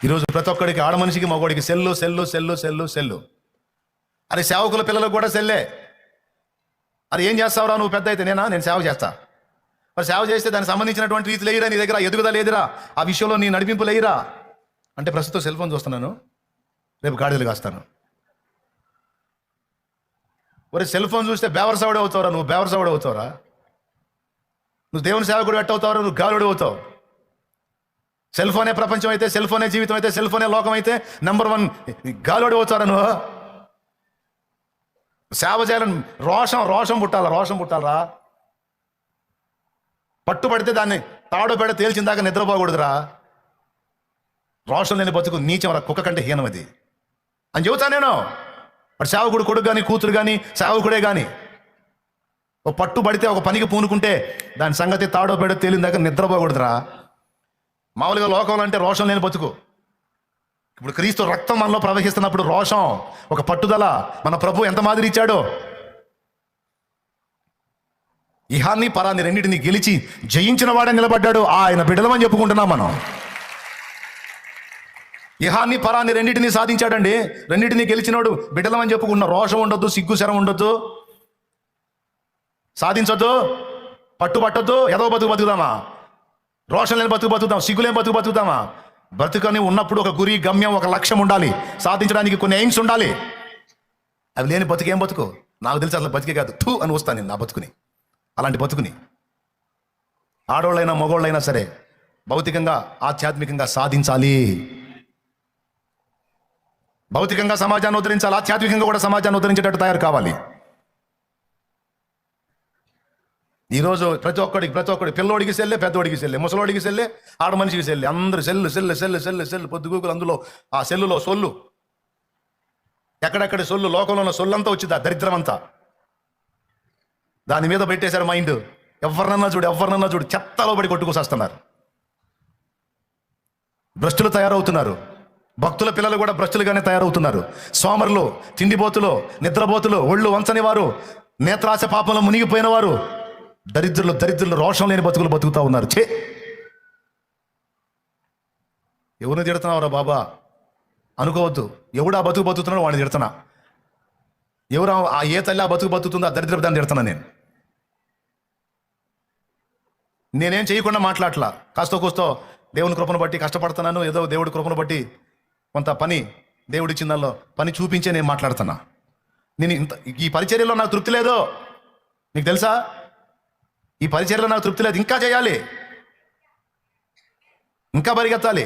ఈరోజు ప్రతి ఒక్కడికి, ఆడ మనిషికి మగోడికి cell cell cell cell cell. అరే సేవకుల పిల్లలకు కూడా సెల్లే. అరే ఏం చేస్తావురా నువ్వు పెద్ద అయితే? నేను సేవ చేస్తా. మరి సేవ చేస్తే దానికి సంబంధించినటువంటి రీతి లేదురా, నీ దగ్గర ఎదుగుదల లేదురా, ఆ విషయంలో నీ నడిపింపు లేదురా అంటే ప్రస్తుతం సెల్ ఫోన్ చూస్తున్నాను, రేపు గాడిదలు కాస్తాను. ఒరే సెల్ ఫోన్ చూస్తే బేవరసావుడే అవుతావురా, నువ్వు బేవరసావుడే అవుతావురా. నువ్వు దేవుని సేవకుడు ఎట్టవుతావురా, నువ్వు గాలుడు అవుతావు. సెల్ ఫోనే ప్రపంచం అయితే, సెల్ ఫోనే జీవితం అయితే, సెల్ ఫోనే లోకం అయితే నెంబర్ 1 గాలుడు అవుతావురా నువ్వు. సేవ చేయాలని రోషం పుట్టాలరా. పట్టుబడితే దాన్ని తాడు పెడ తేల్చిందాక నిద్రపోకూడదురా. రోషం లేని బతుకు నీచంరా, కుక్క కంటే హీనం అది అని చెబుతా నేను. మరి సేవకుడు కొడుకు కానీ కూతురు కానీ సేవకుడే కానీ ఒక పట్టుబడితే, ఒక పనికి పూనుకుంటే దాని సంగతి తాడో పెడో తేలిందాక నిద్రపోకూడదురా. మామూలుగా లోకంలో అంటే రోషం లేని బతుకు. ఇప్పుడు క్రీస్తు రక్తం మనలో ప్రవహిస్తున్నప్పుడు రోషం, ఒక పట్టుదల. మన ప్రభు ఎంత మాదిరి ఇచ్చాడో. ఇహాన్ని పరాన్ని రెండింటిని గెలిచి జయించిన వాడే నిలబడ్డాడు. ఆయన బిడ్డలమని చెప్పుకుంటున్నాం మనం. ఇహాన్ని పరాన్ని రెండింటినీ సాధించాడండి. రెండింటినీ గెలిచినాడు బిడ్డలమని చెప్పుకుంటున్నా. రోషం ఉండొద్దు, సిగ్గు శరం ఉండొద్దు, సాధించొద్దు, పట్టుబట్టొద్దు. ఏదో బతుకుదామా? రోషం లేని బతుకుదాం, సిగ్గులేని బతుకుదామా? బ్రతుకని ఉన్నప్పుడు ఒక గురి, గమ్యం, ఒక లక్ష్యం ఉండాలి. సాధించడానికి కొన్ని ఎయిమ్స్ ఉండాలి. అవి లేని బతుకేం బతుకు? నాకు తెలిసి అసలు బతికే కాదు, థూ అని వస్తాను నేను నా బతుకుని. అలాంటి బతుకుని ఆడోళ్ళైనా మగోళ్ళైనా సరే భౌతికంగా ఆధ్యాత్మికంగా సాధించాలి. భౌతికంగా సమాజాన్ని ఉద్ధరించాలి, ఆధ్యాత్మికంగా కూడా సమాజాన్ని ఉద్ధరించేటట్టు తయారు కావాలి. ఈరోజు ప్రతి ఒక్కడికి పిల్లోడికి సెల్లే, పెద్దోడికి సెల్లే, ముసలోడికి సెల్లే, ఆడ మనిషికి సెల్లే, అందరూ సెల్లు పొద్దుగూకులు. అందులో ఆ సెల్లులో సొల్లు, ఎక్కడెక్కడ సొల్లు, లోకంలో ఉన్న సొల్లంతా వచ్చింది, ఆ దరిద్రం అంతా దాని మీద పెట్టేశారు మైండ్. ఎవరినన్నా చూడు చెత్తలో పడి కొట్టుకొస్తున్నారు. భ్రష్టులు తయారవుతున్నారు. భక్తుల పిల్లలు కూడా భ్రష్టులుగానే తయారవుతున్నారు. సోమరులు, తిండిబోతులు, నిద్రబోతులు, ఒళ్ళు వంచని వారు, నేత్రాశ పాపంలో మునిగిపోయిన వారు, దరిద్రులు రోషం లేని బతుకులు బతుకుతా ఉన్నారు. ఎవరిని తిడుతున్నావురా బాబా అనుకోవద్దు. ఎవడా బతుకు బతుకుతున్నాడో వాడిని తిడుతున్నా. ఎవరు ఏ తల్లి ఆ బతుకు బతుకుతుందో ఆ దరిద్ర దాన్ని తిడుతున్నా నేనేం చేయకుండా మాట్లాడలా. కాస్తో కూస్తో దేవుని కృపను బట్టి కష్టపడుతున్నాను. ఏదో దేవుడి కృపను బట్టి కొంత పని దేవుడిచ్చిన దానిలో పని చూపించే నేను మాట్లాడుతున్నా. నేను ఈ పరిచర్యలో నాకు తృప్తి లేదు, నీకు తెలుసా? ఈ పరిచర్యలో నాకు తృప్తి లేదు. ఇంకా చేయాలి, ఇంకా పరిగెత్తాలి.